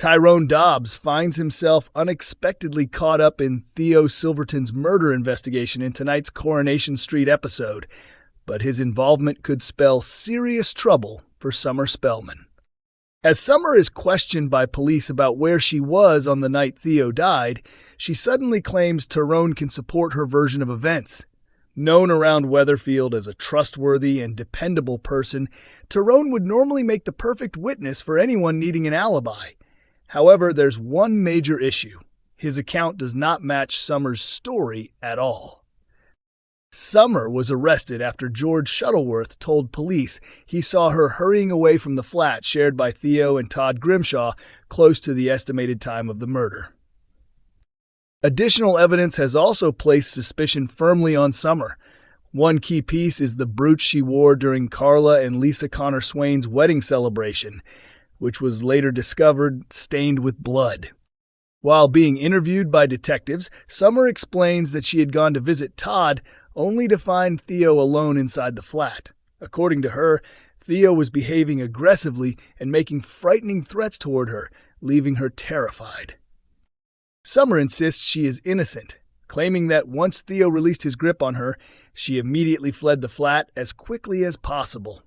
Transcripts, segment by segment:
Tyrone Dobbs finds himself unexpectedly caught up in Theo Silverton's murder investigation in tonight's Coronation Street episode, but his involvement could spell serious trouble for Summer Spellman. As Summer is questioned by police about where she was on the night Theo died, she suddenly claims Tyrone can support her version of events. Known around Weatherfield as a trustworthy and dependable person, Tyrone would normally make the perfect witness for anyone needing an alibi. However, there's one major issue. His account does not match Summer's story at all. Summer was arrested after George Shuttleworth told police he saw her hurrying away from the flat shared by Theo and Todd Grimshaw close to the estimated time of the murder. Additional evidence has also placed suspicion firmly on Summer. One key piece is the brooch she wore during Carla and Lisa Connor Swain's wedding celebration, which was later discovered stained with blood. While being interviewed by detectives, Summer explains that she had gone to visit Todd only to find Theo alone inside the flat. According to her, Theo was behaving aggressively and making frightening threats toward her, leaving her terrified. Summer insists she is innocent, claiming that once Theo released his grip on her, she immediately fled the flat as quickly as possible.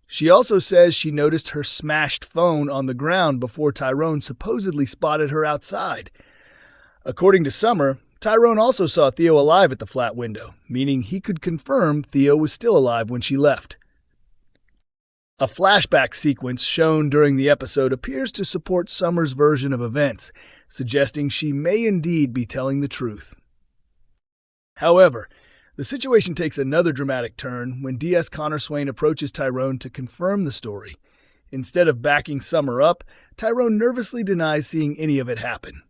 She also says she noticed her smashed phone on the ground before Tyrone supposedly spotted her outside. According to Summer, Tyrone also saw Theo alive at the flat window, meaning he could confirm Theo was still alive when she left. A flashback sequence shown during the episode appears to support Summer's version of events, suggesting she may indeed be telling the truth. However, the situation takes another dramatic turn when D.S. Connor Swain approaches Tyrone to confirm the story. Instead of backing Summer up, Tyrone nervously denies seeing any of it happen.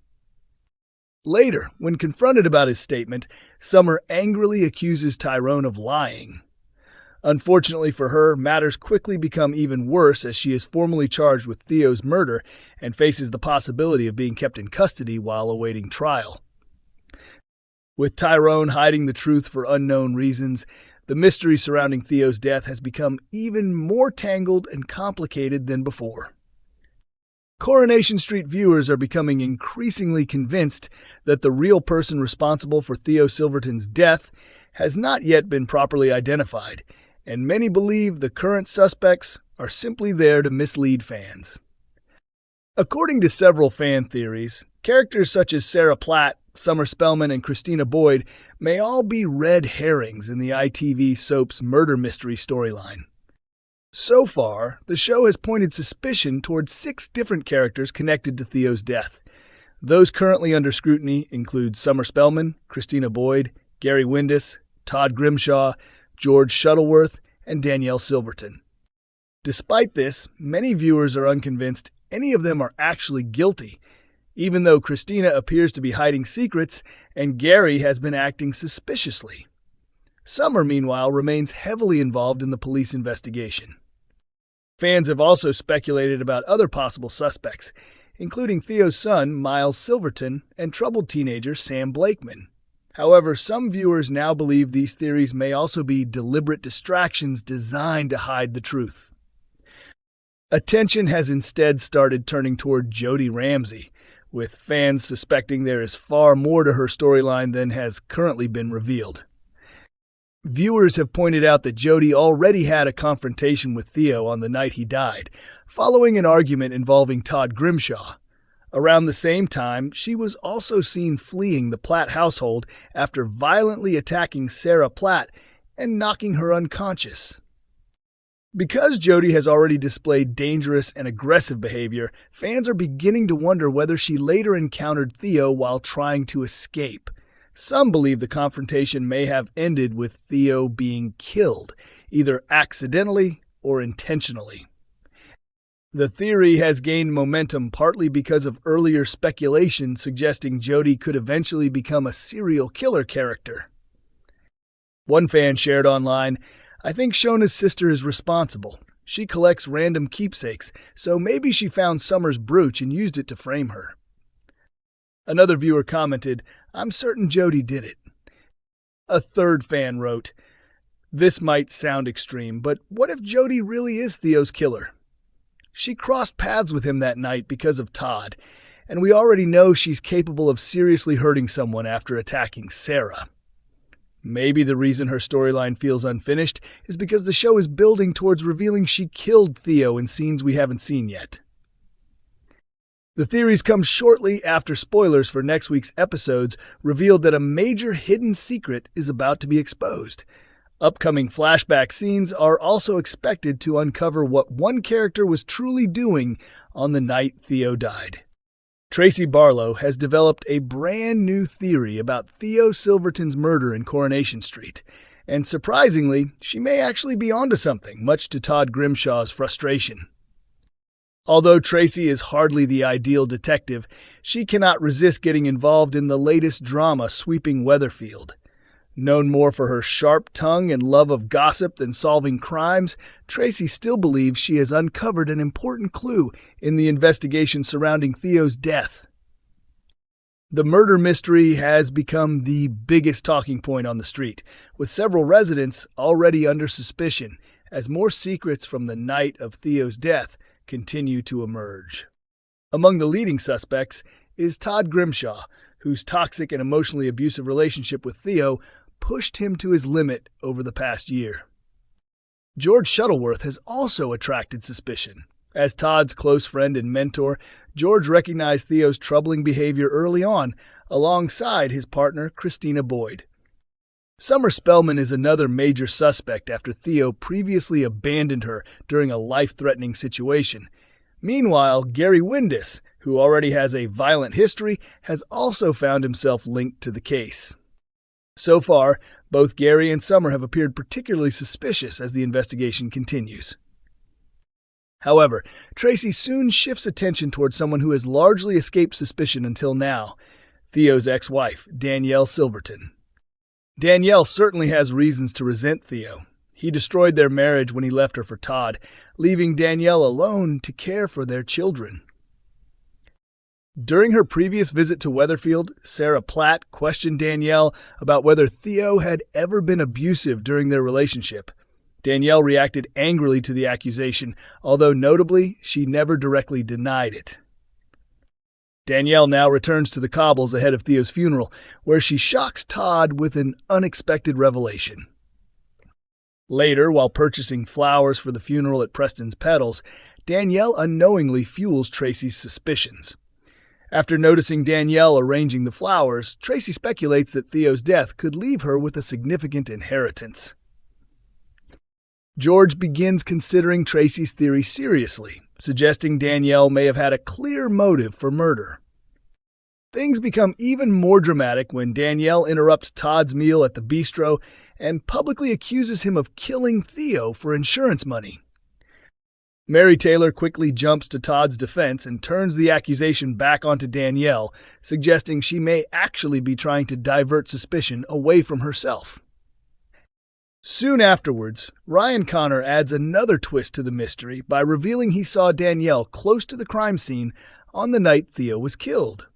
Later, when confronted about his statement, Summer angrily accuses Tyrone of lying. Unfortunately for her, matters quickly become even worse as she is formally charged with Theo's murder and faces the possibility of being kept in custody while awaiting trial. With Tyrone hiding the truth for unknown reasons, the mystery surrounding Theo's death has become even more tangled and complicated than before. Coronation Street viewers are becoming increasingly convinced that the real person responsible for Theo Silverton's death has not yet been properly identified, and many believe the current suspects are simply there to mislead fans. According to several fan theories, characters such as Sarah Platt, Summer Spellman, and Christina Boyd may all be red herrings in the ITV soap's murder mystery storyline. So far, the show has pointed suspicion towards 6 different characters connected to Theo's death. Those currently under scrutiny include Summer Spellman, Christina Boyd, Gary Windus, Todd Grimshaw, George Shuttleworth, and Danielle Silverton. Despite this, many viewers are unconvinced any of them are actually guilty, even though Christina appears to be hiding secrets and Gary has been acting suspiciously. Summer, meanwhile, remains heavily involved in the police investigation. Fans have also speculated about other possible suspects, including Theo's son, Miles Silverton, and troubled teenager Sam Blakeman. However, some viewers now believe these theories may also be deliberate distractions designed to hide the truth. Attention has instead started turning toward Jodi Ramsey, with fans suspecting there is far more to her storyline than has currently been revealed. Viewers have pointed out that Jodi already had a confrontation with Theo on the night he died, following an argument involving Todd Grimshaw. Around the same time, she was also seen fleeing the Platt household after violently attacking Sarah Platt and knocking her unconscious. Because Jodi has already displayed dangerous and aggressive behavior, fans are beginning to wonder whether she later encountered Theo while trying to escape. Some believe the confrontation may have ended with Theo being killed, either accidentally or intentionally. The theory has gained momentum partly because of earlier speculation suggesting Jodi could eventually become a serial killer character. One fan shared online, "I think Shona's sister is responsible. She collects random keepsakes, so maybe she found Summer's brooch and used it to frame her." Another viewer commented, "I'm certain Jodi did it." A third fan wrote, "This might sound extreme, but what if Jodi really is Theo's killer?" She crossed paths with him that night because of Todd, and we already know she's capable of seriously hurting someone after attacking Sarah. Maybe the reason her storyline feels unfinished is because the show is building towards revealing she killed Theo in scenes we haven't seen yet. The theories come shortly after spoilers for next week's episodes revealed that a major hidden secret is about to be exposed. Upcoming flashback scenes are also expected to uncover what one character was truly doing on the night Theo died. Tracy Barlow has developed a brand new theory about Theo Silverton's murder in Coronation Street, and surprisingly, she may actually be onto something, much to Todd Grimshaw's frustration. Although Tracy is hardly the ideal detective, she cannot resist getting involved in the latest drama sweeping Weatherfield. Known more for her sharp tongue and love of gossip than solving crimes, Tracy still believes she has uncovered an important clue in the investigation surrounding Theo's death. The murder mystery has become the biggest talking point on the street, with several residents already under suspicion as more secrets from the night of Theo's death continue to emerge. Among the leading suspects is Todd Grimshaw, whose toxic and emotionally abusive relationship with Theo pushed him to his limit over the past year. George Shuttleworth has also attracted suspicion. As Todd's close friend and mentor, George recognized Theo's troubling behavior early on, alongside his partner, Christina Boyd. Summer Spellman is another major suspect after Theo previously abandoned her during a life-threatening situation. Meanwhile, Gary Windus, who already has a violent history, has also found himself linked to the case. So far, both Gary and Summer have appeared particularly suspicious as the investigation continues. However, Tracy soon shifts attention towards someone who has largely escaped suspicion until now, Theo's ex-wife, Danielle Silverton. Danielle certainly has reasons to resent Theo. He destroyed their marriage when he left her for Todd, leaving Danielle alone to care for their children. During her previous visit to Weatherfield, Sarah Platt questioned Danielle about whether Theo had ever been abusive during their relationship. Danielle reacted angrily to the accusation, although notably, she never directly denied it. Danielle now returns to the Cobbles ahead of Theo's funeral, where she shocks Todd with an unexpected revelation. Later, while purchasing flowers for the funeral at Preston's Petals, Danielle unknowingly fuels Tracy's suspicions. After noticing Danielle arranging the flowers, Tracy speculates that Theo's death could leave her with a significant inheritance. George begins considering Tracy's theory seriously, suggesting Danielle may have had a clear motive for murder. Things become even more dramatic when Danielle interrupts Todd's meal at the bistro and publicly accuses him of killing Theo for insurance money. Mary Taylor quickly jumps to Todd's defense and turns the accusation back onto Danielle, suggesting she may actually be trying to divert suspicion away from herself. Soon afterwards, Ryan Connor adds another twist to the mystery by revealing he saw Danielle close to the crime scene on the night Theo was killed.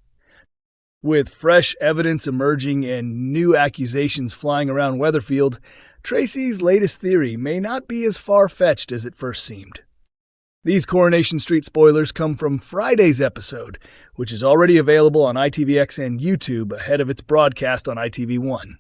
With fresh evidence emerging and new accusations flying around Weatherfield, Tracy's latest theory may not be as far-fetched as it first seemed. These Coronation Street spoilers come from Friday's episode, which is already available on ITVX and YouTube ahead of its broadcast on ITV1.